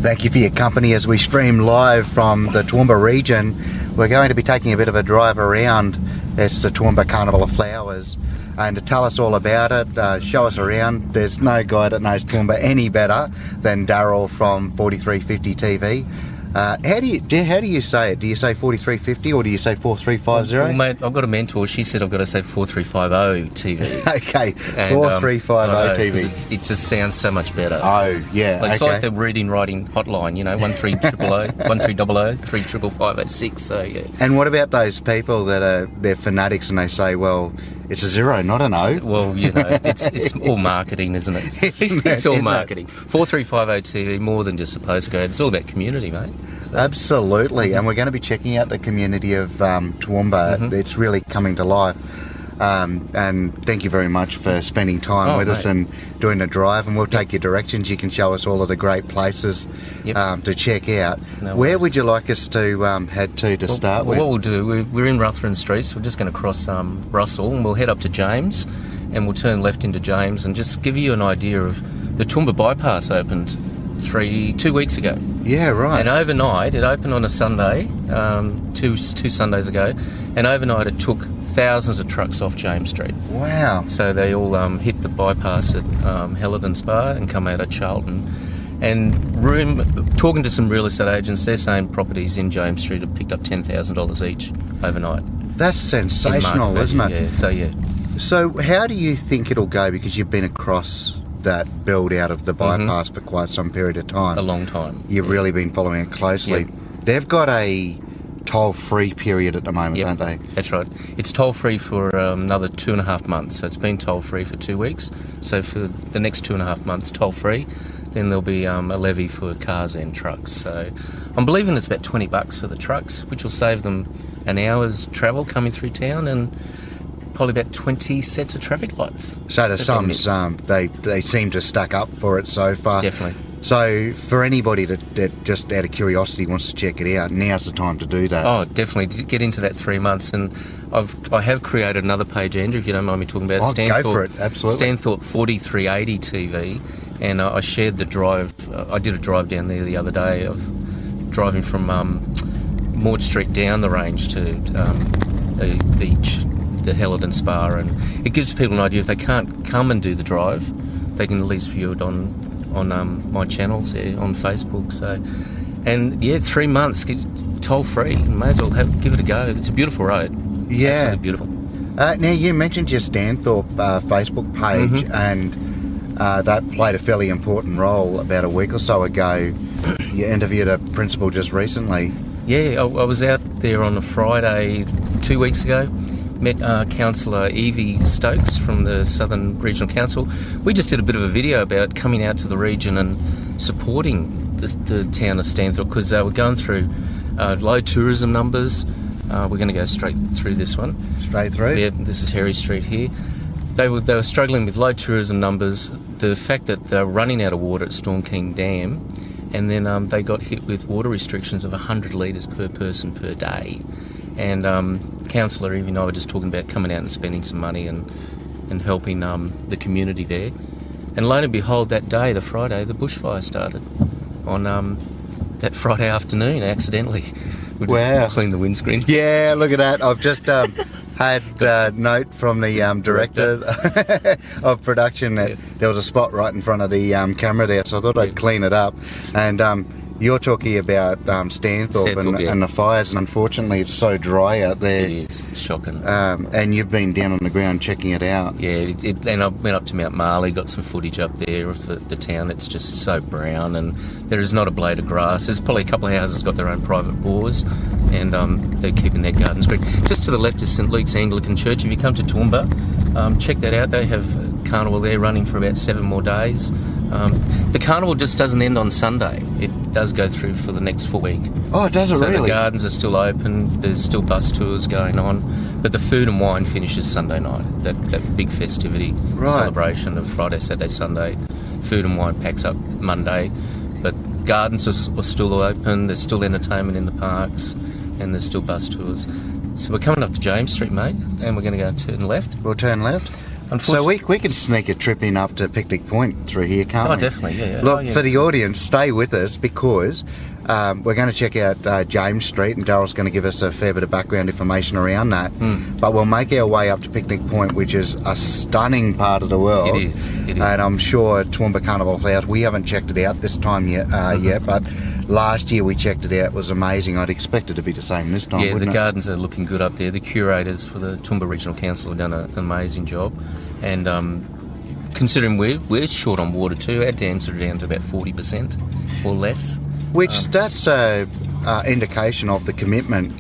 thank you for your company as we stream live from the Toowoomba region. We're going to be taking a bit of a drive around. It's the Toowoomba Carnival of Flowers. And to tell us all about it, show us around, there's no guy that knows Toowoomba any better than Daryl from 4350 TV. How do you say it? Do you say 4350 or do you say 4350? Well, mate, I've got a mentor. She said I've got to say 4350 TV. Okay, 4350 TV. It just sounds so much better. Oh, yeah, It's like the reading writing hotline, 1300 35506. So yeah. And what about those people that they're fanatics and they say, well, it's a 0, not an O? Well, it's all marketing, isn't it? It's all marketing. 4350 TV, more than just a postcode. It's all about community, mate. So. Absolutely, and we're going to be checking out the community of Toowoomba. Mm-hmm. It's really coming to life. And thank you very much for spending time with us and doing the drive, and we'll take your directions. You can show us all of the great places to check out. Where would you like us to head to start with? What we'll do, we're in Ruthven Street, so we're just going to cross Russell, and we'll head up to James, and we'll turn left into James, and just give you an idea of the Toowoomba bypass opened 2 weeks ago. Yeah, right. And overnight, it opened on a Sunday, two Sundays ago, and overnight it took thousands of trucks off James Street. Wow. So they all hit the bypass at Hellerden Spa and come out at Charlton. And talking to some real estate agents, they're saying properties in James Street have picked up $10,000 each overnight. That's sensational, isn't it? Yeah. So how do you think it'll go? Because you've been across that build out of the bypass for quite some period of time. A long time. You've really been following it closely. Yep. They've got a toll-free period at the moment, don't they? That's right. It's toll-free for another 2.5 months. So it's been toll-free for 2 weeks. So for the next 2.5 months, toll-free. Then there'll be a levy for cars and trucks. So I'm believing it's about $20 for the trucks, which will save them an hour's travel coming through town and probably about 20 sets of traffic lights. So the sums, they seem to stack up for it so far. Definitely. So for anybody that just out of curiosity wants to check it out, now's the time to do that. Oh, definitely. Get into that 3 months. And I have created another page, Andrew, if you don't mind me talking about it. Go for it, absolutely. Stanthorpe 4380 TV. And I shared the drive. I did a drive down there the other day of driving from Maud Street down the range to the Hellerden Spa, and it gives people an idea if they can't come and do the drive, they can at least view it on my channels there on Facebook. So, and 3 months toll free. May as well give it a go. It's a beautiful road. Yeah, absolutely beautiful. Now you mentioned your Stanthorpe Facebook page, and that played a fairly important role about a week or so ago. You interviewed a principal just recently. Yeah, I was out there on a Friday 2 weeks ago. Met Councillor Evie Stokes from the Southern Regional Council. We just did a bit of a video about coming out to the region and supporting the town of Stanthorpe, because they were going through low tourism numbers. We're going to go straight through this one. Straight through? Yeah, this is Harry Street here. They were struggling with low tourism numbers, the fact that they were running out of water at Storm King Dam, and then they got hit with water restrictions of 100 litres per person per day. And Councillor Evie and I were just talking about coming out and spending some money and helping the community there. And lo and behold, that day, the Friday, the bushfire started on that Friday afternoon, accidentally. We just cleaned the windscreen. Yeah, look at that. I've just had a note from the director of production that there was a spot right in front of the camera there, so I thought I'd clean it up. And you're talking about Stanthorpe and the fires, and unfortunately it's so dry out there. It is shocking. And you've been down on the ground checking it out. Yeah, and I went up to Mount Marley, got some footage up there of the town. It's just so brown, and there is not a blade of grass. There's probably a couple of houses got their own private bores, and they're keeping their gardens green. Just to the left is St Luke's Anglican Church. If you come to Toowoomba, check that out. They have Carnival there running for about 7 more days. The Carnival just doesn't end on Sunday. It does go through for the next full week. Oh, does it really? So the gardens are still open, there's still bus tours going on, but the food and wine finishes Sunday night, that big festivity celebration of Friday, Saturday, Sunday. Food and wine packs up Monday, but gardens are still open, there's still entertainment in the parks, and there's still bus tours. So we're coming up to James Street, mate, and we're going to go turn left. We'll turn left. So we can sneak a trip in up to Picnic Point through here, can't we? Oh, definitely, yeah. Look, for the audience, stay with us because we're going to check out James Street, and Daryl's going to give us a fair bit of background information around that. But we'll make our way up to Picnic Point, which is a stunning part of the world. It is. And I'm sure Toowoomba Carnival Flowers, we haven't checked it out this time yet, but last year we checked it out. It was amazing. I'd expect it to be the same this time, Yeah, the it? gardens are looking good up there. The curators for the Toowoomba Regional Council have done an amazing job. And considering we're short on water too, our dams are down to about 40% or less. Which that's a indication of the commitment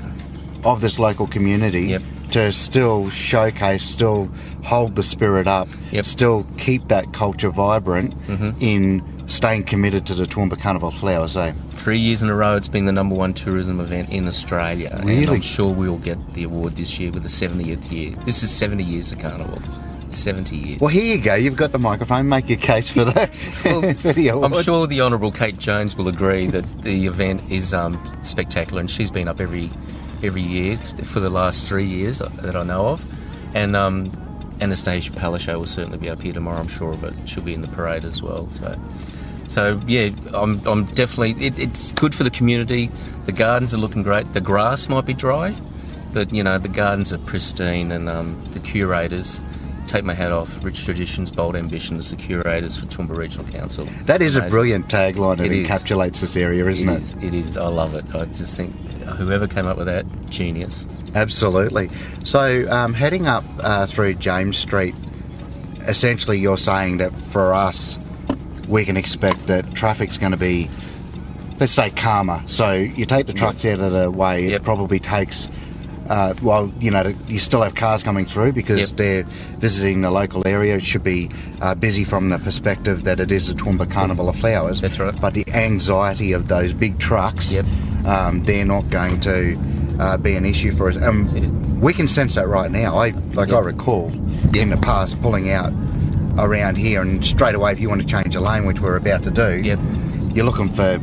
of this local community to still showcase, still hold the spirit up, still keep that culture vibrant in staying committed to the Toowoomba Carnival Flowers, eh? 3 years in a row, it's been the #1 tourism event in Australia. Really? And I'm sure we'll get the award this year with the 70th year. This is 70 years of Carnival. 70 years. Well, here you go. You've got the microphone. Make your case for the, for the award. I'm sure the Honourable Kate Jones will agree that the event is spectacular, and she's been up every year for the last 3 years that I know of. And Anastasia Palaszczuk will certainly be up here tomorrow, I'm sure, but she'll be in the parade as well. So yeah, I'm definitely. It's good for the community. The gardens are looking great. The grass might be dry, but you know the gardens are pristine, and the curators. Take my hat off. Rich Traditions, Bold Ambitions, the curators for Toowoomba Regional Council. That is amazing. A brilliant tagline. It encapsulates this area, isn't it? It is. I love it. I just think whoever came up with that, genius. Absolutely. So heading up through James Street, essentially you're saying that for us, we can expect that traffic's going to be, let's say, calmer. So you take the trucks out of the way, it probably takes... you still have cars coming through because they're visiting the local area. It should be busy from the perspective that it is a Toowoomba Carnival of Flowers. That's right. But the anxiety of those big trucks, they're not going to be an issue for us. We can sense that right now. I recall in the past pulling out around here, and straight away if you want to change a lane, which we're about to do, you're looking for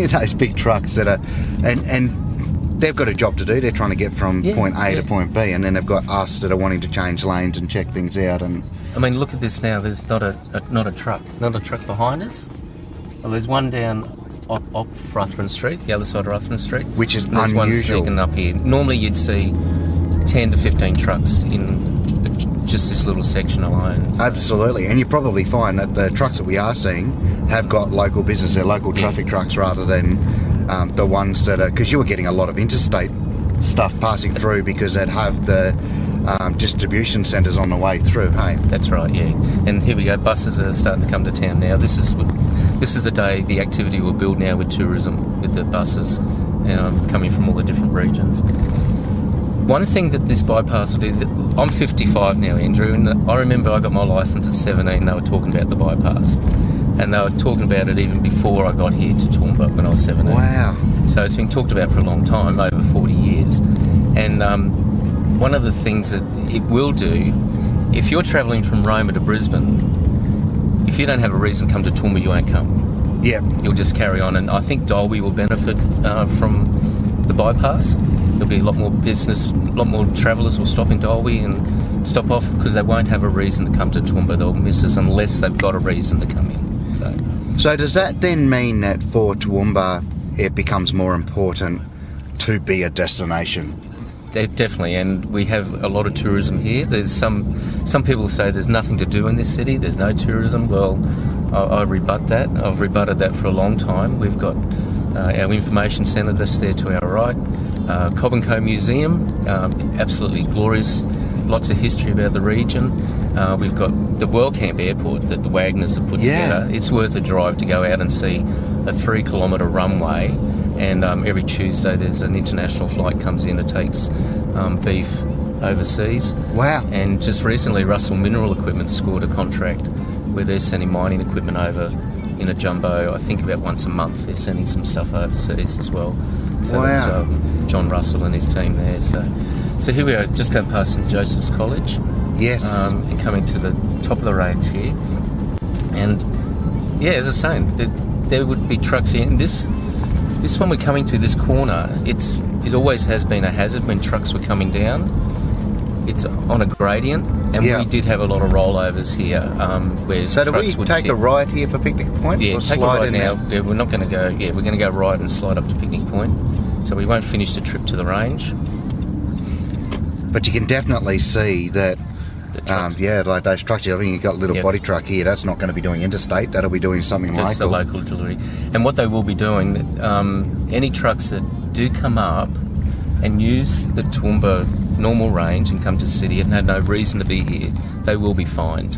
those big trucks that are... and they've got a job to do. They're trying to get from point A to point B, and then they've got us that are wanting to change lanes and check things out. And I mean, look at this now. There's not a truck behind us. Well, there's one down up Ruthven Street, the other side of Ruthven Street, which is unusual. There's one sneaking up here. Normally, you'd see 10 to 15 trucks in just this little section alone. So. Absolutely, and you probably find that the trucks that we are seeing have got local business. They're local traffic trucks rather than. The ones that are, because you were getting a lot of interstate stuff passing through because they'd have the distribution centres on the way through, hey? That's right, yeah. And here we go, buses are starting to come to town now. This is the day the activity will build now with tourism, with the buses coming from all the different regions. One thing that this bypass will do, I'm 55 now, Andrew, and I remember I got my licence at 17, they were talking about the bypass. And they were talking about it even before I got here to Toowoomba when I was 17. Wow. So it's been talked about for a long time, over 40 years. And one of the things that it will do, if you're travelling from Roma to Brisbane, if you don't have a reason to come to Toowoomba, you won't come. Yeah. You'll just carry on. And I think Dalby will benefit from the bypass. There'll be a lot more business, a lot more travellers will stop in Dalby and stop off because they won't have a reason to come to Toowoomba. They'll miss us unless they've got a reason to come in. So does that then mean that for Toowoomba it becomes more important to be a destination? Definitely, and we have a lot of tourism here. There's some people say there's nothing to do in this city, there's no tourism. Well, I rebut that. I've rebutted that for a long time. We've got our information centre that's there to our right, Cobb & Co Museum, absolutely glorious, lots of history about the region. We've got the World Camp Airport that the Wagners have put together. It's worth a drive to go out and see a 3-kilometre runway, and every Tuesday there's an international flight comes in that takes beef overseas. Wow. And just recently Russell Mineral Equipment scored a contract where they're sending mining equipment over in a jumbo. I think about once a month they're sending some stuff overseas as well. So there's John Russell and his team there. So here we are, just going past St Joseph's College. Yes. And coming to the top of the range here. And yeah, as I was saying, there would be trucks here. And this one we're coming to, this corner, it always has been a hazard when trucks were coming down. it's on a gradient, and Yeah. we did have a lot of rollovers here. Where So do we trucks would take tip. a right here for Picnic Point? Yeah, or take a slide right in now. there? Yeah, we're not going to go. Yeah, we're going to go right and slide up to Picnic Point. So we won't finish the trip to the range. But you can definitely see that. The trucks, Yeah, like those trucks. I mean, you've got a little Yep. body truck here. That's not going to be doing interstate. That'll be doing something just local. the local delivery. And what they will be doing, any trucks that do come up and use the Toowoomba normal range and come to the city and have no reason to be here, they will be fined.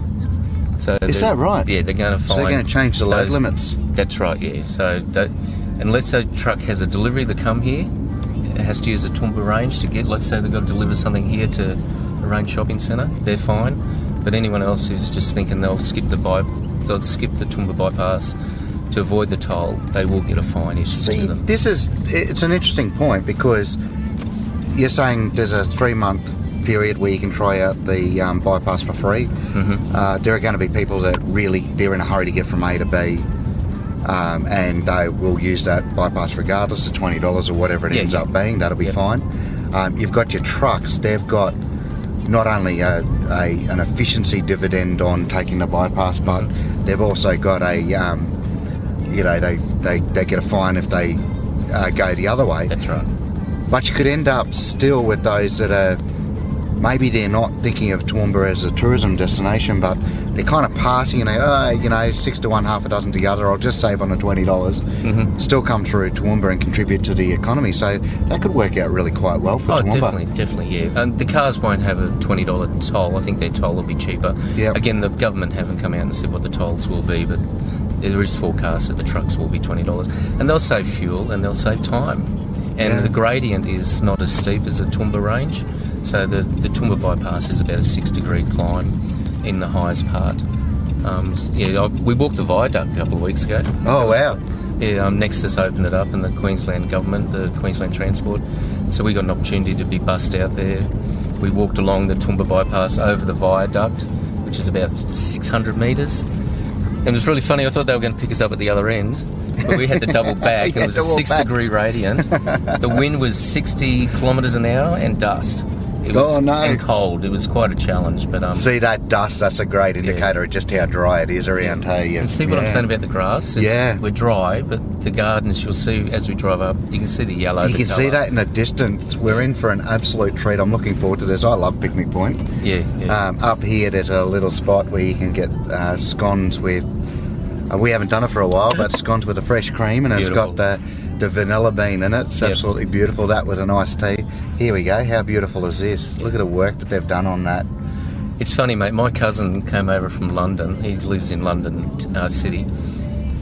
So Is that right? Yeah, they're going to So fine. they're going to change the load those- limits. That's right. Yeah. So unless a truck has a delivery to come here, it has to use the Toowoomba range to get. Let's say they've got to deliver something here to the Range Shopping Centre, they're fine. But anyone else who's just thinking they'll skip the Toowoomba bypass to avoid the toll, they will get a fine issued See, to them. it's an interesting point because you're saying there's a 3-month period where you can try out the bypass for free. Mm-hmm. There are going to be people that they're in a hurry to get from A to B, and they will use that bypass regardless of $20 or whatever it ends up being. That'll be fine. You've got your trucks. They've got not only an efficiency dividend on taking the bypass, but they've also got they get a fine if they go the other way. That's right. But you could end up still with those that are maybe they're not thinking of Toowoomba as a tourism destination, but they're kind of passing and they 6 to 1, half a dozen to the other. I'll just save on the $20. Still come through Toowoomba and contribute to the economy. So that could work out really quite well for Toowoomba. Definitely, yeah. And the cars won't have a $20 toll. I think their toll will be cheaper. Yep. Again, the government haven't come out and said what the tolls will be, but there is forecast that the trucks will be $20, and they'll save fuel and they'll save time. And the gradient is not as steep as the Toowoomba range, so the Toowoomba bypass is about a 6-degree climb in the highest part. We walked the viaduct a couple of weeks ago. Oh, wow. Yeah, Nexus opened it up, and the Queensland government, the Queensland Transport, so we got an opportunity to be bussed out there. We walked along the Toowoomba bypass over the viaduct, which is about 600 metres. It was really funny. I thought they were going to pick us up at the other end, but we had to double back. It was a 6-degree radiant. The wind was 60 kilometres an hour and dust. It was, and cold. It was quite a challenge. But see that dust? That's a great indicator of just how dry it is around here. And see what I'm saying about the grass? We're dry, but the gardens, you'll see as we drive up, you can see the yellow. You can see that in the distance. We're in for an absolute treat. I'm looking forward to this. I love Picnic Point. Up here, there's a little spot where you can get scones with. We haven't done it for a while, but scones with a fresh cream, and Beautiful. It's got the vanilla bean in it. It's absolutely beautiful. That was a nice tea. Here we go. How beautiful is this? Look at the work that they've done on that. It's funny, mate. My cousin came over from London. He lives in London City.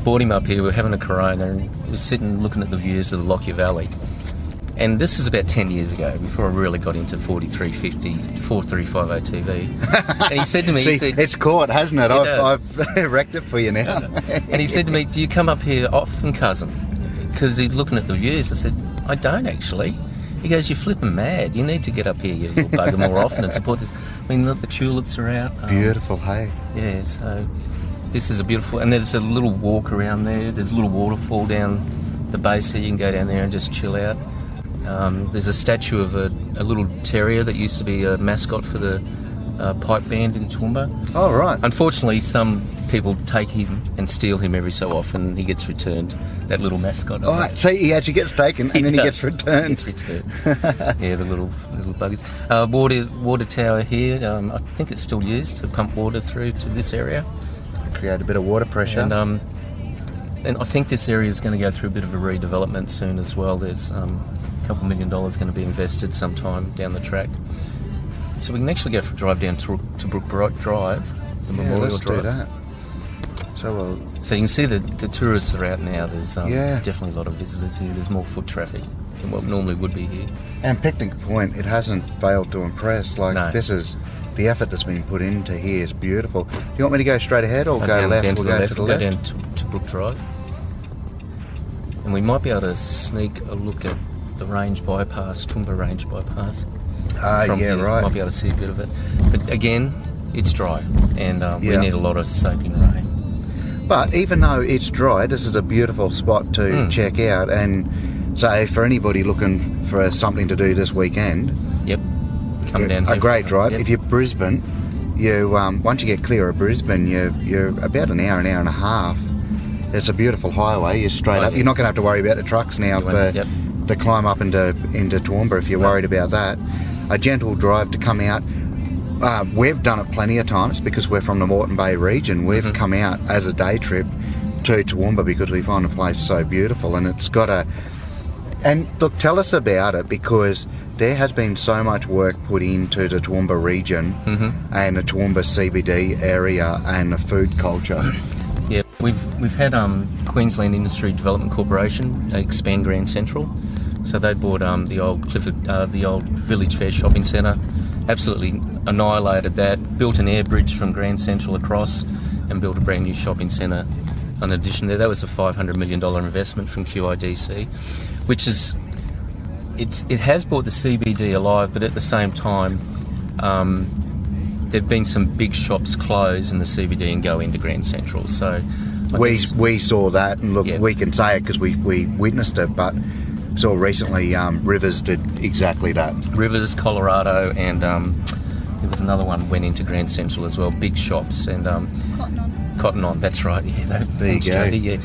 Brought him up here. We were having a Corona, and he was sitting looking at the views of the Lockyer Valley. And this is about 10 years ago, before I really got into 4350, 4350 TV. And he said to me, See, it's caught, hasn't it? I've wrecked it for you now. And he said to me, do you come up here often, cousin? Because he's looking at the views. I said, I don't actually. He goes, you're flipping mad. You need to get up here, you little bugger, more often and support this. I mean, look, the tulips are out. Beautiful, hey? Yeah, so this is a beautiful... And there's a little walk around there. There's a little waterfall down the base there. You can go down there and just chill out. There's a statue of a little terrier that used to be a mascot for the pipe band in Toowoomba. Oh, right. Unfortunately, some people take him and steal him every so often. He gets returned, that little mascot. Oh, so he actually gets taken and then he gets returned. He gets returned. Yeah, the little buggers. Water tower here. I think it's still used to pump water through to this area. Create a bit of water pressure. And I think this area is going to go through a bit of a redevelopment soon as well. There's a couple $1 million going to be invested sometime down the track. So we can actually go for a drive down to Brook Drive, the Memorial let's Drive. do that. So you can see the tourists are out now. There's definitely a lot of visitors here. There's more foot traffic than what normally would be here. And Picnic Point, it hasn't failed to impress. This is the effort that's been put into here is beautiful. You want me to go straight ahead or go left? Down to the left. To the We'll left. go down to Brook Drive. And we might be able to sneak a look at the range bypass, Toowoomba range bypass. From here. Right. Might be able to see a bit of it. But again, it's dry and we need a lot of soaking rain. But even though it's dry, this is a beautiful spot to check out. And so for anybody looking for something to do this weekend, Yep. Come down a here. great drive. Yep. If you're Brisbane, you once you get clear of Brisbane, you're about an hour and a half. It's a beautiful highway. You're straight up. Yeah. You're not going to have to worry about the trucks now to climb up into Toowoomba if you're worried about that. A gentle drive to come out. We've done it plenty of times because we're from the Moreton Bay region. We've come out as a day trip to Toowoomba because we find the place so beautiful, and it's got a... And look, tell us about it, because there has been so much work put into the Toowoomba region and the Toowoomba CBD area and the food culture. Yeah, we've had Queensland Industry Development Corporation expand Grand Central, so they bought the old Village Fair shopping centre, absolutely annihilated that, built an air bridge from Grand Central across, and built a brand new shopping centre. In addition there, that was a $500 million investment from QIDC, which is it has brought the CBD alive, but at the same time, there've been some big shops close in the CBD and go into Grand Central. So we saw that, and look, we can say it because we witnessed it, but saw recently Rivers did exactly that. Rivers, Colorado, and there was another one went into Grand Central as well. Big shops and Cotton On. That's right. Yeah, there you go. Jody, yeah.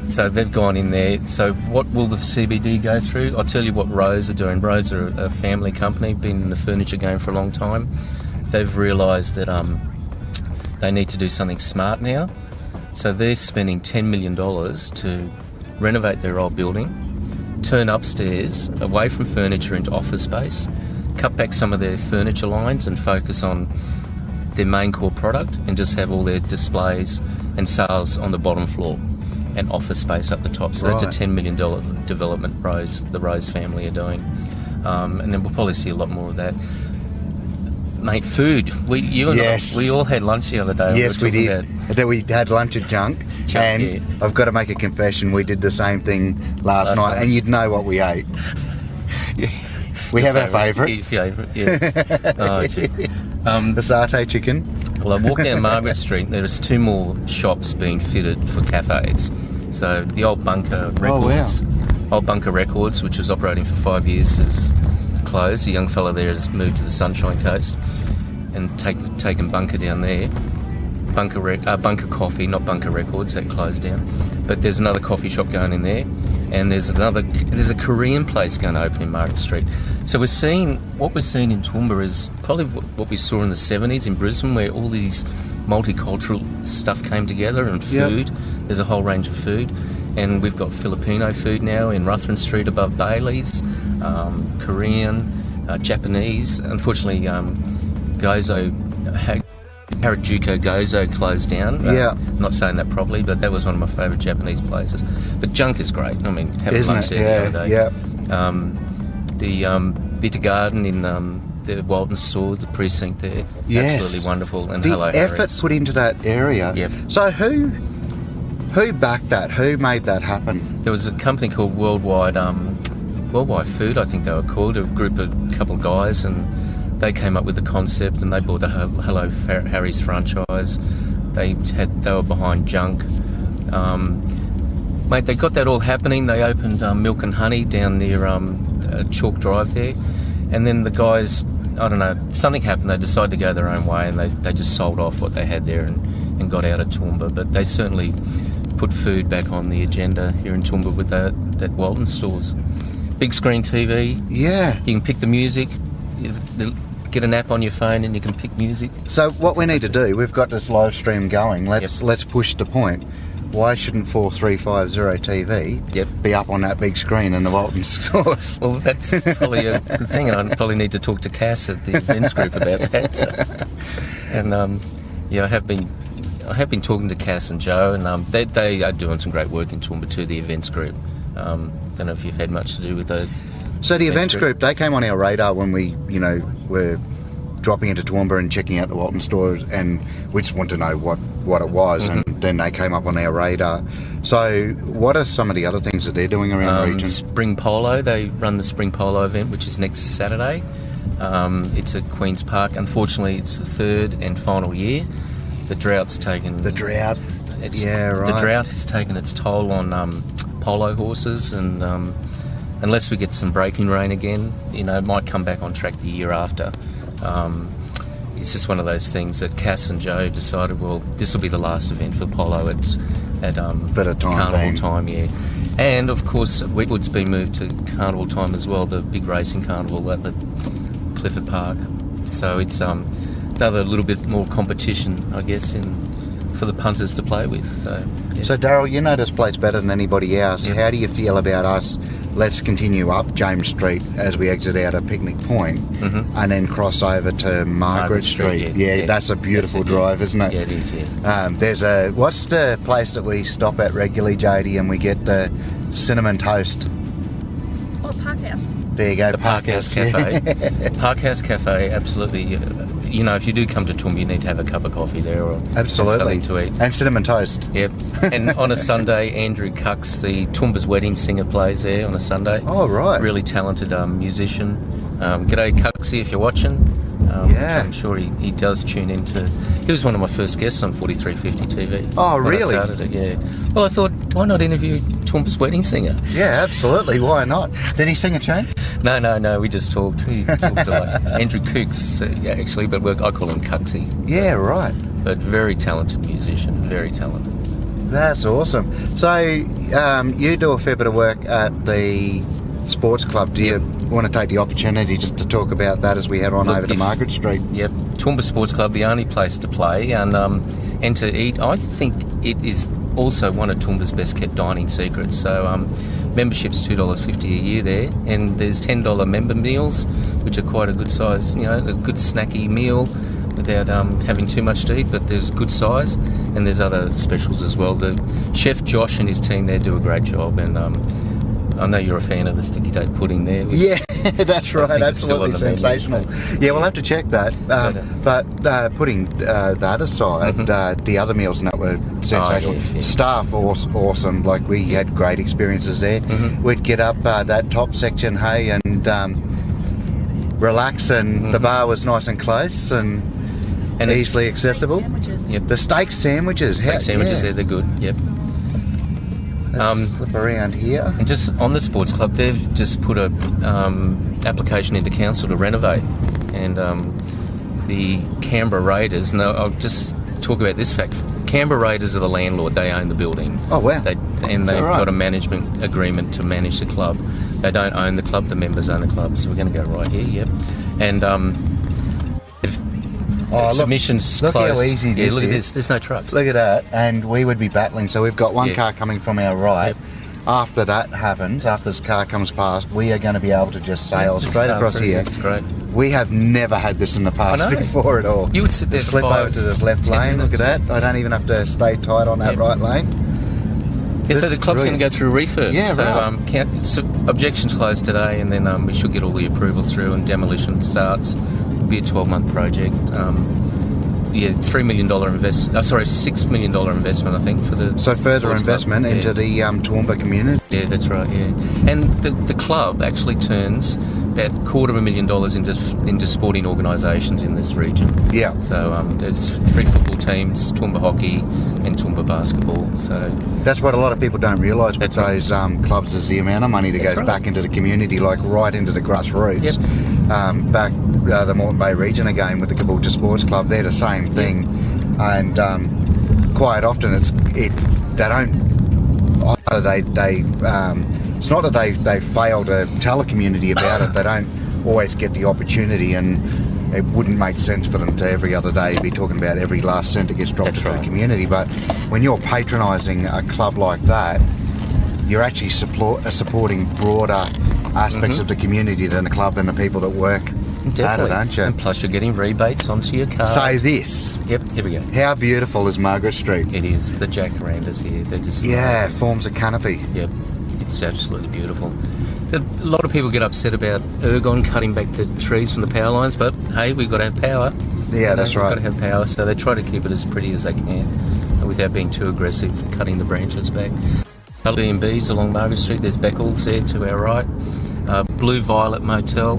So they've gone in there. So what will the CBD go through? I'll tell you what Rose are doing. Rose are a family company, been in the furniture game for a long time. They've realised that they need to do something smart now. So they're spending $10 million to renovate their old building, turn upstairs away from furniture into office space, cut back some of their furniture lines and focus on their main core product, and just have all their displays and sales on the bottom floor and office space up the top. So that's a $10 million development the Rose family are doing. And then we'll probably see a lot more of that. Mate, food. You and I, we all had lunch the other day. Yes, we did. We had lunch at Junk, and I've got to make a confession, we did the same thing last night, and you'd know what we ate. We have our favourite. Your favourite, yeah. The satay chicken. Well, I walked down Margaret Street, and there's 2 more shops being fitted for cafes. So the old Bunker Records, old Bunker Records, which was operating for 5 years, is closed. The young fella there has moved to the Sunshine Coast and taken Bunker down there. Bunker Coffee, not Bunker Records, that closed down. But there's another coffee shop going in there, and there's a Korean place going to open in Margaret Street. So what we're seeing in Toowoomba is probably what we saw in the 70s in Brisbane, where all these multicultural stuff came together, and food. There's a whole range of food, and we've got Filipino food now in Ruthven Street above Bailey's, Korean, Japanese. Unfortunately, Harajuku Gozo closed down. I'm not saying that properly, but that was one of my favourite Japanese places. But Junk is great. I mean, having lunch there the other day. The Bitter Garden in the Walton store, the precinct there, absolutely wonderful. And the effort put into that area. So who backed that? Who made that happen? There was a company called Worldwide Food, I think they were called, a couple of guys, and they came up with the concept, and they bought the Hello Harry's franchise. They were behind Junk. Mate, they got that all happening. They opened Milk and Honey down near Chalk Drive there, and then the guys, I don't know, something happened. They decided to go their own way, and they just sold off what they had there and got out of Toowoomba. But they certainly put food back on the agenda here in Toowoomba with that Walton stores. Big screen TV. Yeah. You can pick the music. Get an app on your phone and you can pick music. So what we need to do, we've got this live stream going. Let's push the point. Why shouldn't 4350 TV be up on that big screen in the Walton stores? Well, that's probably a good thing. I probably need to talk to Cass at the events group about that. So. And I have been talking to Cass and Joe, and they are doing some great work in Toowoomba too. The events group. Don't know if you've had much to do with those. So the events group, they came on our radar when we, were dropping into Toowoomba and checking out the Walton store, and we just wanted to know what it was, and then they came up on our radar. So what are some of the other things that they're doing around the region? Spring Polo, they run the Spring Polo event, which is next Saturday. It's at Queen's Park. Unfortunately, it's the 3rd and final year. The drought's taken... The drought? The drought has taken its toll on polo horses, and unless we get some breaking rain again, it might come back on track the year after. It's just one of those things that Cass and Joe decided, well, this will be the last event for Polo at Carnival time, yeah. And of course, Wetwood's been moved to Carnival time as well, the big racing carnival up at Clifford Park. So it's another little bit more competition, I guess, for the punters to play with. So, yeah. So Daryl, you know this place better than anybody else. Yeah. How do you feel about us? Let's continue up James Street as we exit out of Picnic Point, and then cross over to Margaret Street. Yeah, that's a beautiful drive, isn't it? Yeah, it is, yeah. What's the place that we stop at regularly, Jodie, and we get the cinnamon toast? Oh, Parkhouse. There you go, The Parkhouse Cafe. Parkhouse Cafe, absolutely. If you do come to Toowoomba, you need to have a cup of coffee there or Absolutely. something to eat. And cinnamon toast. Yep. And on a Sunday, Andrew Cucks, the Toowoomba's wedding singer, plays there on a Sunday. Oh, right. Really talented musician. G'day, Cucksy, if you're watching. Which I'm sure he does tune into. He was one of my first guests on 4350 TV. Oh, when really? I started it, yeah. Well, I thought, why not interview Toowoomba's wedding singer? Yeah, absolutely. Why not? Did he sing a tune? No, we just talked. He talked to Andrew Cooks, actually, but I call him Cucksy. Yeah, right. But very talented musician, very talented. That's awesome. So, you do a fair bit of work at the sports club. Do you want to take the opportunity just to talk about that as we head on over to Margaret Street? Yep, Toowoomba Sports Club, the only place to play and to eat. I think it is also one of Toowoomba's best kept dining secrets. So membership's $2.50 a year there, and there's $10 member meals, which are quite a good size, a good snacky meal without having too much to eat, but there's good size, and there's other specials as well. The chef Josh and his team there do a great job, and I know you're a fan of the sticky date pudding there. Yeah, that's right. Absolutely sensational. Yeah, we'll have to check that. But putting that aside, the other meals and that were sensational. Yeah. Staff awesome. Like we had great experiences there. We'd get up that top section, hey, and relax, and the bar was nice and close and easily accessible. Yep. The steak sandwiches. They're good. Yep. Flip around here. And just on the sports club, they've just put a application into council to renovate, and the Canberra Raiders. No, I'll just talk about this fact. Canberra Raiders are the landlord; they own the building. Oh wow! They've got a management agreement to manage the club. They don't own the club; the members own the club. So we're going to go right here. Yep, and submissions look closed. how easy this look is. at this. There's no trucks. Look at that, and we would be battling. So we've got one car coming from our right. Yep. After that happens, after this car comes past, we are going to be able to just sail straight across here. It's great. We have never had this in the past before at all. You would sit there Just for slip over to this left lane. Look at that. I don't even have to stay tight on that right lane. Yeah, so the club's going to go through refurb. Yeah, right. So objections closed today, and then we should get all the approvals through, and demolition starts. It'll be a 12-month project. $6 million investment, I think, for the. So further investment into the Toowoomba community. Yeah, that's right. Yeah, and the club actually turns about $250,000 into sporting organisations in this region. Yeah. So there's 3 football teams, Toowoomba hockey, and Toowoomba basketball. So that's what a lot of people don't realise with those clubs is the amount of money that goes back into the community, like right into the grassroots. Yep. Back the Moreton Bay region again with the Caboolture Sports Club, they're the same thing, and quite often it's not that they fail to tell the community about it. They don't always get the opportunity, and it wouldn't make sense for them to every other day be talking about every last cent that gets dropped into the community. But when you're patronising a club like that, you're actually supporting broader aspects of the community than the club and the people that work at it, aren't you? And plus you're getting rebates onto your car. So this. Yep, here we go. How beautiful is Margaret Street? It is. The jacarandas here. They're just... forms a canopy. Yep, it's absolutely beautiful. A lot of people get upset about Ergon cutting back the trees from the power lines, but hey, we've got to have power. Yeah, that's right. We've got to have power, so they try to keep it as pretty as they can without being too aggressive, cutting the branches back. B&Bs along Margaret Street. There's Beckles there to our right. Blue Violet Motel.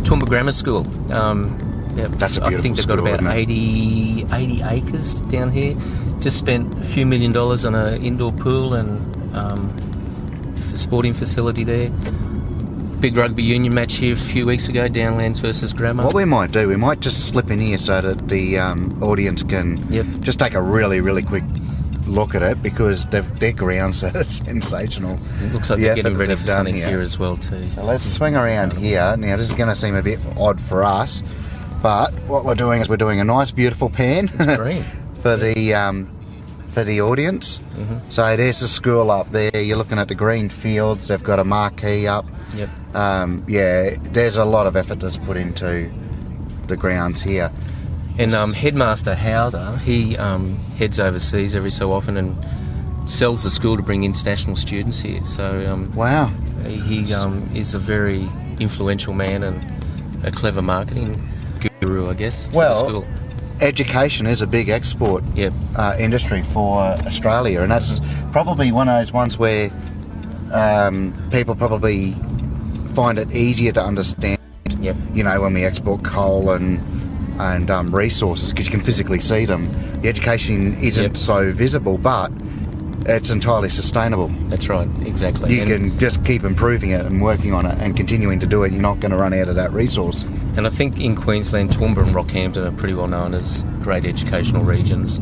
Toowoomba Grammar School. That's a beautiful I think they've got school, about 80 acres down here. Just spent a few $1 million on an indoor pool and sporting facility there. big rugby union match here a few weeks ago, Downlands versus Grammar. What we might do, we might just slip in here so that the audience can just take a really, really quick look at it, because their grounds are sensational. It looks like they're getting ready for something here as well too. So let's swing around here. Now this is going to seem a bit odd for us, but what we're doing is we're doing a nice beautiful pan for the audience. So there's the school up there. You're looking at the green fields. They've got a marquee up. There's a lot of effort that's put into the grounds here. And Headmaster Hauser, he heads overseas every so often and sells the school to bring international students here. So wow, he is a very influential man and a clever marketing guru, I guess, for the school. Education is a big export industry for Australia, and that's probably one of those ones where people probably find it easier to understand. You know, when we export coal and resources, because you can physically see them. The education isn't so visible, but it's entirely sustainable. That's right, exactly. You can just keep improving it and working on it and continuing to do it. You're not going to run out of that resource. And I think in Queensland, Toowoomba and Rockhampton are pretty well known as great educational regions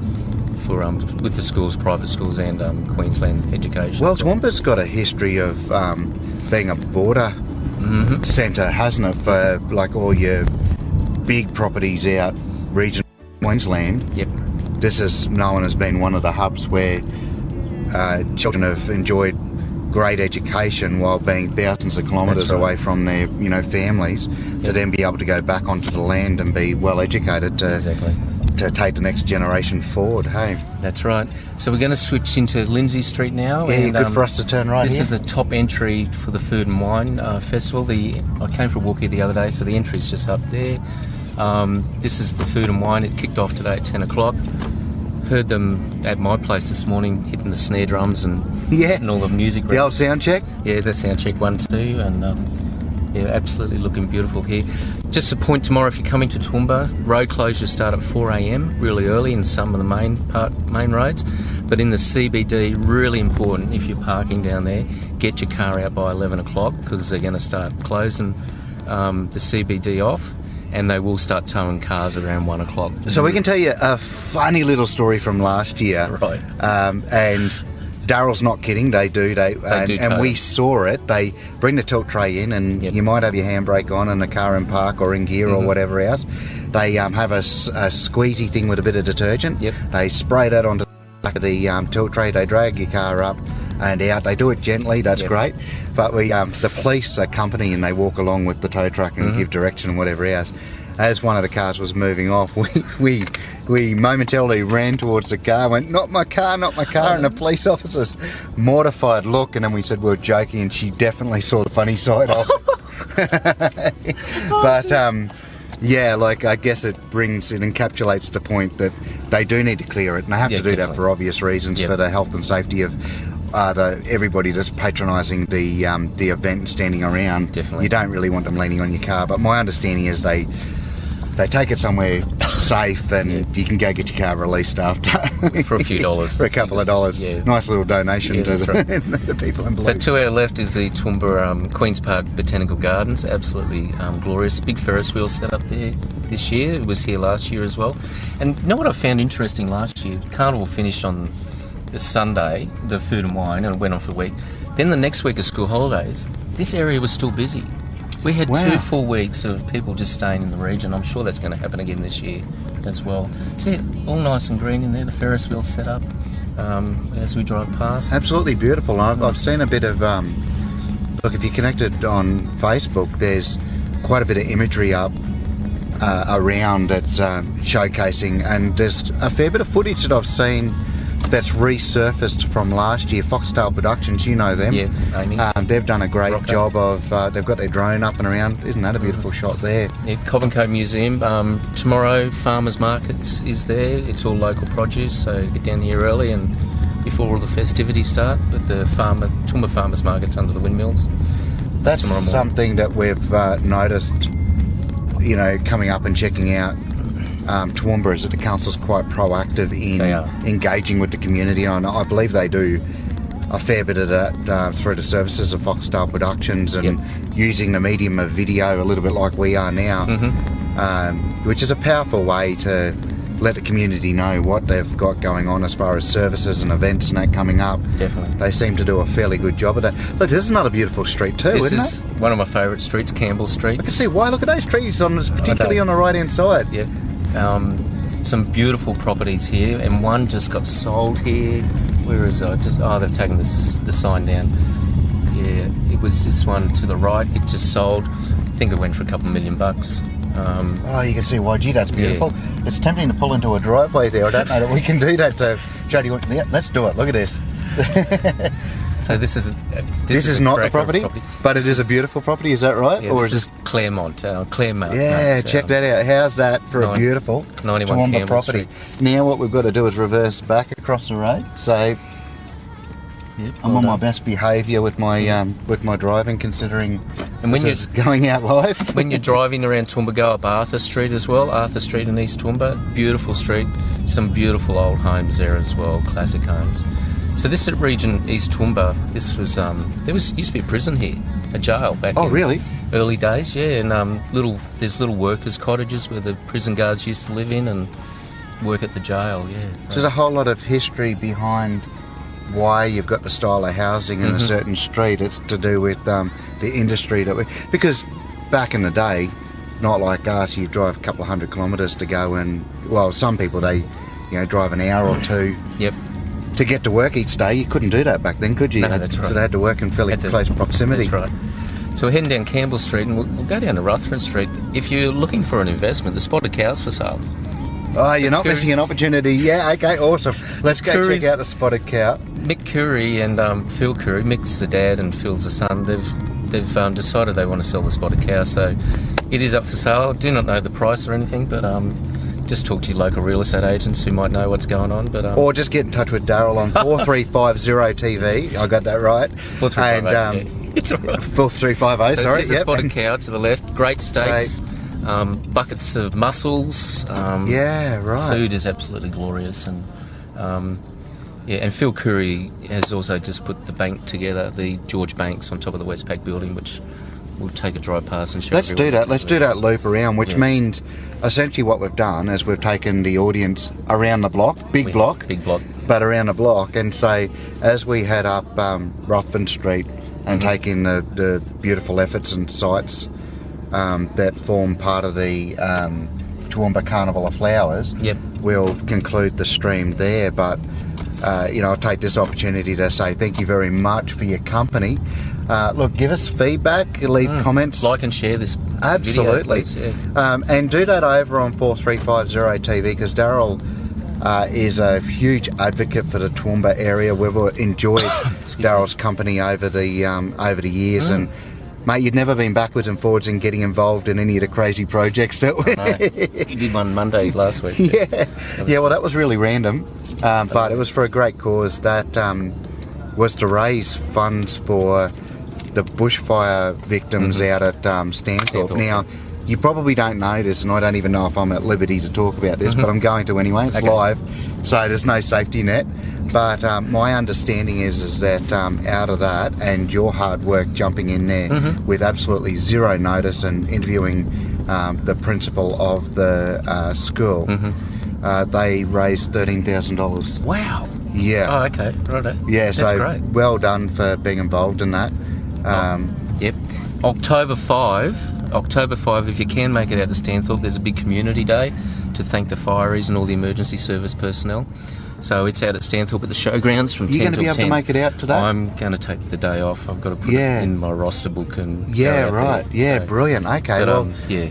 for with the schools, private schools, and Queensland education. Well, Toowoomba's got a history of being a border centre, hasn't it, for like all your big properties out region Queensland. This is known as being one of the hubs where children have enjoyed great education while being thousands of kilometres away from their families, to then be able to go back onto the land and be well educated to take the next generation forward. Hey, that's right. So we're going to switch into Lindsay Street now. And good for us to turn right. This is the top entry for the Food and Wine Festival. I came for a walk here the other day, so the entry's just up there. This is the Food and Wine. It kicked off today at 10 o'clock. Heard them at my place this morning, hitting the snare drums and all the music. The old sound check? Yeah, the sound check 1, 2, and absolutely looking beautiful here. Just a point tomorrow, if you're coming to Toowoomba, road closures start at 4 a.m, really early in some of the main roads. But in the CBD, really important, if you're parking down there, get your car out by 11 o'clock, because they're going to start closing the CBD off. And they will start towing cars around 1 o'clock. So we can tell you a funny little story from last year. Right. And Daryl's not kidding, they do. And we saw it. They bring the tilt tray in, and you might have your handbrake on and the car in park or in gear or whatever else. They have a squeezy thing with a bit of detergent. They spray that onto the back of the tilt tray. They drag your car up and out. They do it gently, that's great. But the police accompany, and they walk along with the tow truck and give direction and whatever else. As one of the cars was moving off, we momentarily ran towards the car, went, not my car, and the police officer's mortified look, and then we said we were joking, and she definitely saw the funny side of it. But I guess it encapsulates the point that they do need to clear it, and they have to do that for obvious reasons, for the health and safety of everybody that's patronising the event and standing around. You don't really want them leaning on your car, but my understanding is they take it somewhere safe, and you can go get your car released after for a few dollars, for a couple of dollars. Nice little donation to the people in blue. So to our left is the Toowoomba Queen's Park Botanical Gardens. Absolutely glorious. Big Ferris wheel set up there this year. It was here last year as well. And you know what I found interesting last year? Carnival finished on the Sunday, the Food and Wine, and it went on for a week. Then the next week of school holidays, this area was still busy. We had 2 full weeks of people just staying in the region. I'm sure that's going to happen again this year as well. See, all nice and green in there, the Ferris wheel set up as we drive past. Absolutely beautiful. I've seen a bit of, look, if you're connected on Facebook, there's quite a bit of imagery up around it showcasing, and there's a fair bit of footage that I've seen that's resurfaced from last year. Foxtail Productions, you know them. Yeah, Amy. They've done a great job of, they've got their drone up and around. Isn't that a beautiful shot there? Yeah, Coventry Museum. Tomorrow, Farmers Markets is there. It's all local produce, so get down here early and before all the festivities start at the Toowoomba Farmers Markets under the windmills. That's something that we've noticed, coming up and checking out Toowoomba, is that the council's quite proactive in engaging with the community, and I believe they do a fair bit of that through the services of Foxtel Productions and using the medium of video a little bit like we are now, which is a powerful way to let the community know what they've got going on as far as services and events and that coming up. Definitely. They seem to do a fairly good job of that. Look, this is another beautiful street too, This isn't is it? one of my favourite streets, Campbell Street. I can see why. Look at those trees, particularly on the right-hand side. Yeah. Some beautiful properties here, and one just got sold here. Where is it? They've taken the sign down. Yeah, it was this one to the right. It just sold. I think it went for a couple $1 million. You can see why. Gee, that's beautiful. Yeah. It's tempting to pull into a driveway there. I don't know that we can do that. Jody, let's do it. Look at this. So this is not the property, but it is a beautiful property. Is that right? Yeah, this is Claremont, Claremont. Yeah, check that out. How's that for a beautiful 91 Toowoomba property? Street. Now what we've got to do is reverse back across the road. So I'm on my best behaviour with my driving, considering and when this is going out live. When you're driving around Toowoomba, go up Arthur Street as well. Arthur Street in East Toowoomba, beautiful street. Some beautiful old homes there as well, classic homes. So this region, East Toowoomba, this was used to be a prison here, a jail back in really? early days, yeah. And there's little workers' cottages where the prison guards used to live in and work at the jail, yeah. So there's a whole lot of history behind why you've got the style of housing in a certain street. It's to do with the industry because back in the day, not like us, you drive a couple of 100 kilometres to go and, well, some people they drive an hour or two. Yep. To get to work each day. You couldn't do that back then, could you? No, that's right. So they had to work in fairly close proximity. That's right. So we're heading down Campbell Street and we'll go down to Ruthven Street. If you're looking for an investment, the spotted cow's for sale. Oh, you're not missing an opportunity. Yeah, okay, awesome. Let's go check out the spotted cow. Mick Curry and Phil Curry, Mick's the dad and Phil's the son, they've decided they want to sell the spotted cow, so it is up for sale. I do not know the price or anything, but just talk to your local real estate agents who might know what's going on. But or just get in touch with Daryl on 4350 TV. I got that right. 4350. It's all right. 4350. So sorry. There's a spotted cow to the left. Great steaks, buckets of mussels. Yeah, right. Food is absolutely glorious, and and Phil Curry has also just put the bank together, the George Banks on top of the Westpac building, which we'll take a drive past and show. Let's do that. Let's do that loop around, which means essentially what we've done is we've taken the audience around the block, big block, but around the block, and so as we head up Ruthven Street and take in the beautiful efforts and sights that form part of the Toowoomba Carnival of Flowers, we'll conclude the stream there. But I'll take this opportunity to say thank you very much for your company. Look, give us feedback, leave comments. Like and share this Absolutely. video, please, and do that over on 4350 TV, because Daryl is a huge advocate for the Toowoomba area. We've enjoyed Daryl's company over the years, and mate, you'd never been backwards and forwards in getting involved in any of the crazy projects that we... You did one Monday last week. Well, that was really random, but it was for a great cause. That was to raise funds for the bushfire victims out at Stanthorpe. Now, you probably don't know this, and I don't even know if I'm at liberty to talk about this, but I'm going to anyway. It's live, so there's no safety net. But my understanding is that out of that and your hard work jumping in there with absolutely zero notice and interviewing the principal of the school, they raised $13,000. Wow. Yeah. Oh, okay. Righto. Yeah, that's so great. Well done for being involved in that. October 5, if you can make it out to Stanthorpe, there's a big community day to thank the fireys and all the emergency service personnel. So it's out at Stanthorpe at the showgrounds from 10 till 10. You're going to be able to make it out today? I'm going to take the day off. I've got to put it in my roster book and right. There. So, brilliant. Okay,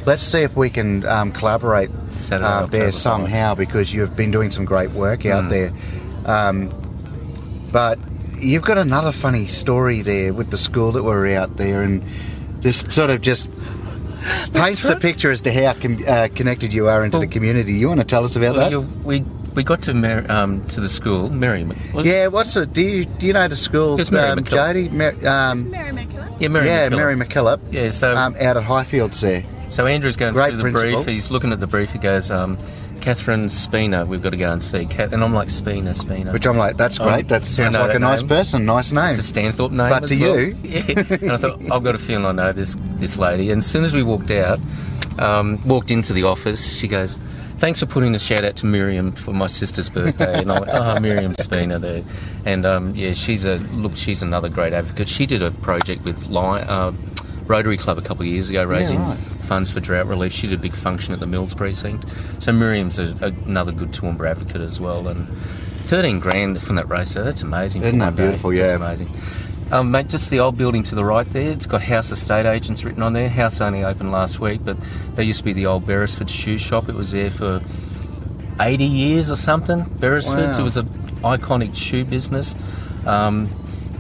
let's see if we can collaborate there somehow, because you've been doing some great work out there. But you've got another funny story there with the school that were out there, and this sort of just paints the picture as to how connected you are into the community. You want to tell us about that? We got to the school, Mary. What's it? Do you know the school? It's Mary McKillop. Jody? Mary McKillop. Yeah, Mary McKillop. Mary McKillop. Yeah, so out at Highfields there. So Andrew's going Great through the principle. brief. He's looking at the brief. He goes, Catherine Spina, we've got to go and see. And I'm like, Spina. Which I'm like, that's great. That sounds like a nice person, nice name. It's a Stanthorpe name. But as to well. you, Yeah. And I thought, I've got a feeling I know this lady. And as soon as we walked out, walked into the office, she goes, thanks for putting a shout out to Miriam for my sister's birthday. And I went, oh, Miriam Spina there. And she's another great advocate. She did a project with Rotary Club a couple of years ago, raising funds for drought relief. She did a big function at the Mills precinct. So Miriam's another good Toowoomba advocate as well. And 13 grand from that race, so that's amazing. Isn't that beautiful? Yeah. That's amazing. Mate, just the old building to the right there, it's got House Estate Agents written on there. House only opened last week, but there used to be the old Beresford shoe shop. It was there for 80 years or something, Beresford's. Wow. It was an iconic shoe business.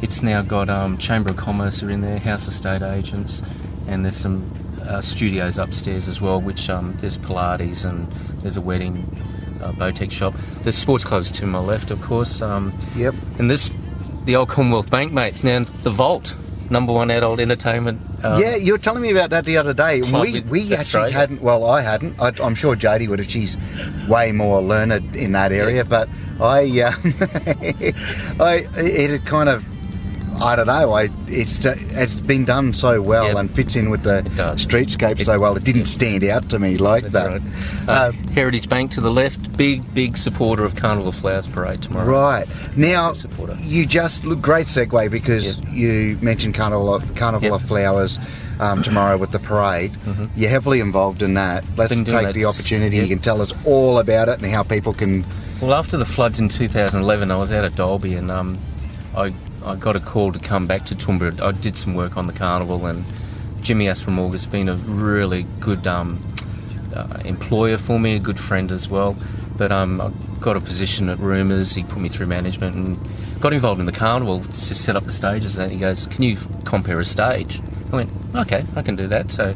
It's now got Chamber of Commerce are in there, House Estate Agents, and there's some studios upstairs as well, which there's Pilates and there's a wedding boutique shop. The sports club's to my left, of course. Yep. And the old Commonwealth Bank, mate, it's now the Vault, #1 adult entertainment. Yeah, you were telling me about that the other day. Club We with actually Australia. hadn't. Well, I hadn't. I'm sure Jodie would, if she's way more learned in that area. But it had kind of. I don't know. It's been done so well Yep. and fits in with the It does. streetscape so well. It didn't stand out to me like That's that. right. Heritage Bank to the left, big supporter of Carnival Flowers Parade tomorrow. Right. Now, Massive supporter. you just look great segue because you mentioned Carnival of Flowers tomorrow with the parade. You're heavily involved in that. Let's Been take doing the that opportunity. You can tell us all about it and how people can. Well, after the floods in 2011, I was out at Dalby and I got a call to come back to Toowoomba. I did some work on the carnival, and Jimmy Aspramorgan's been a really good employer for me, a good friend as well. But I got a position at Rumours. He put me through management and got involved in the carnival to set up the stages. And he goes, "Can you compare a stage?" I went, "Okay, I can do that." So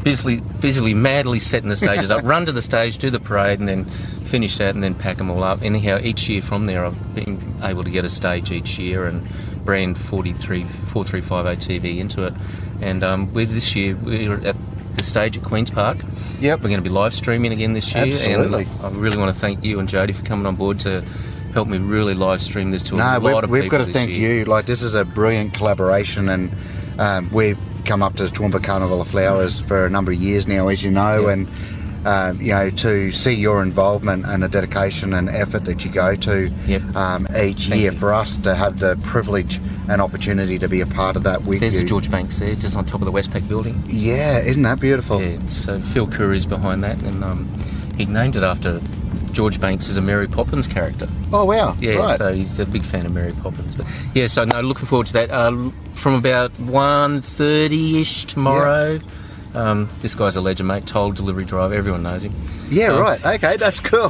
busily, madly setting the stages up, run to the stage, do the parade, and then finish that, and then pack them all up. Anyhow, each year from there, I've been able to get a stage each year and brand 4350 TV into it. And with this year, we're at the stage at Queen's Park. Yep. We're going to be live streaming again this year. Absolutely. And I really want to thank you and Jodie for coming on board to help me really live stream this to a lot of people. We've got to this thank year. you. Like, this is a brilliant collaboration, and we've come up to the Toowoomba Carnival of Flowers for a number of years now, as you know, and to see your involvement and the dedication and effort that you go to each year, for us to have the privilege and opportunity to be a part of that with There's you. the George Banks there, just on top of the Westpac building. Yeah, isn't that beautiful? Yeah, so Phil Curry's behind that, and he named it after George Banks as a Mary Poppins character. Oh, wow. Yeah, right. so he's a big fan of Mary Poppins. But yeah, so no, looking forward to that. From about 1:30ish tomorrow. This guy's a legend, mate. Toll delivery driver. Everyone knows him. Yeah, right. Okay, that's cool.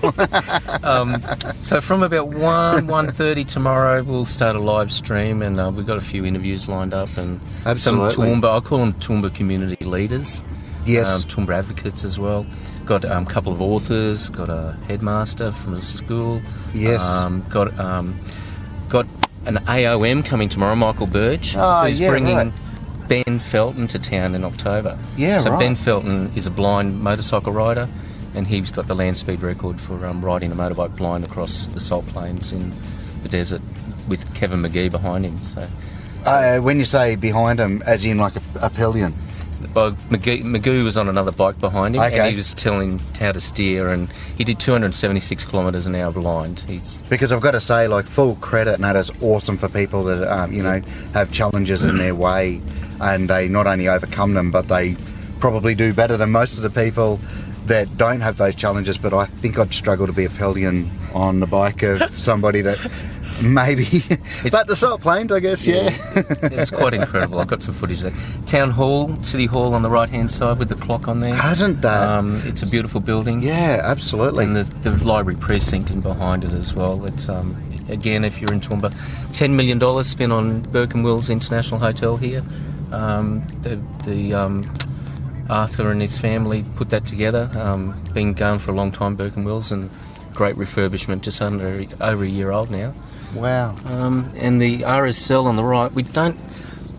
So from about 1:30 tomorrow, we'll start a live stream, and we've got a few interviews lined up, and Absolutely. some Toowoomba. I'll call them Toowoomba community leaders. Yes. Toowoomba advocates as well. Got a couple of authors. Got a headmaster from a school. Yes. Got an AOM coming tomorrow, Michael Burge, who's bringing right. Ben Felton to town in October. Yeah, so right. Ben Felton is a blind motorcycle rider, and he's got the land speed record for riding a motorbike blind across the salt plains in the desert with Kevin McGee behind him. So When you say behind him, as in like a pillion? Magoo was on another bike behind him, Okay. and he was telling him how to steer, and he did 276 kilometres an hour blind. Because I've got to say, like, full credit, and that is awesome for people that, have challenges in their way, and they not only overcome them, but they probably do better than most of the people that don't have those challenges. But I think I'd struggle to be a pillion on the bike of somebody that maybe... but the salt plains, I guess, yeah. It's quite incredible. I've got some footage there. Town Hall, City Hall on the right-hand side with the clock on there. Hasn't that? It's a beautiful building. Yeah, absolutely. And the library precinct in behind it as well. It's again, if you're in Toowoomba, $10 million spent on Burke and Wills International Hotel here. Arthur and his family put that together. Been going for a long time, Burke and Wills, and great refurbishment, just over a year old now. Wow. And the RSL on the right,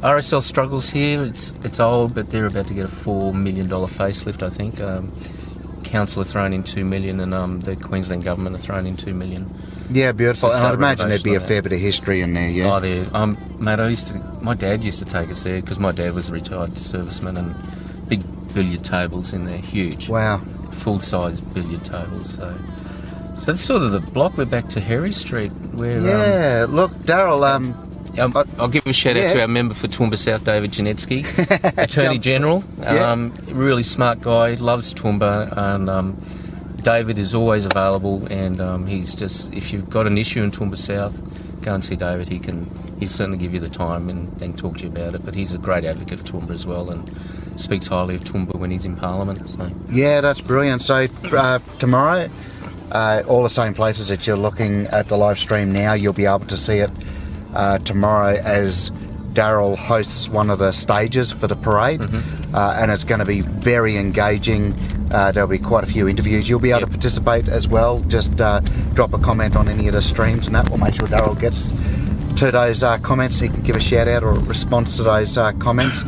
RSL struggles here. It's old, but they're about to get a $4 million facelift, I think. Council have thrown in $2 million, and the Queensland government have thrown in $2 million. Yeah, beautiful. Just And I'd a imagine there'd be a renovation on fair bit of history in there, yeah. Oh, there, mate. My dad used to take us there because my dad was a retired serviceman, and big billiard tables in there, huge, Wow. full-size billiard tables. So that's sort of the block. We're back to Harry Street, where Yeah, look, Daryl, I'll give a shout out to Yeah. our member for Toowoomba South, David Janetsky, Attorney General. Yeah. Really smart guy, loves Toowoomba, and David is always available. And he's just, if you've got an issue in Toowoomba South, go and see David. He'll certainly give you the time and talk to you about it. But he's a great advocate for Toowoomba as well, and speaks highly of Toowoomba when he's in Parliament. So. yeah, that's brilliant. So tomorrow, all the same places that you're looking at the live stream now, you'll be able to see it tomorrow as Daryl hosts one of the stages for the parade, and it's going to be very engaging. There'll be quite a few interviews. You'll be able to participate as well. Just drop a comment on any of the streams, and that will make sure Daryl gets to those comments. He can give a shout out or a response to those comments.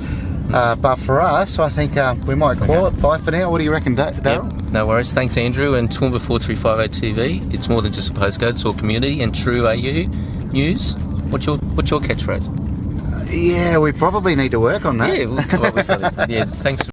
But for us, I think we might call it. Bye for now. What do you reckon, Daryl? Yep, no worries. Thanks, Andrew. And Toowoomba 4358 TV. It's more than just a postcode. It's all community and true AU news. What's your catchphrase? Yeah, we probably need to work on that. Yeah, we'll come up with something. Yeah, thanks.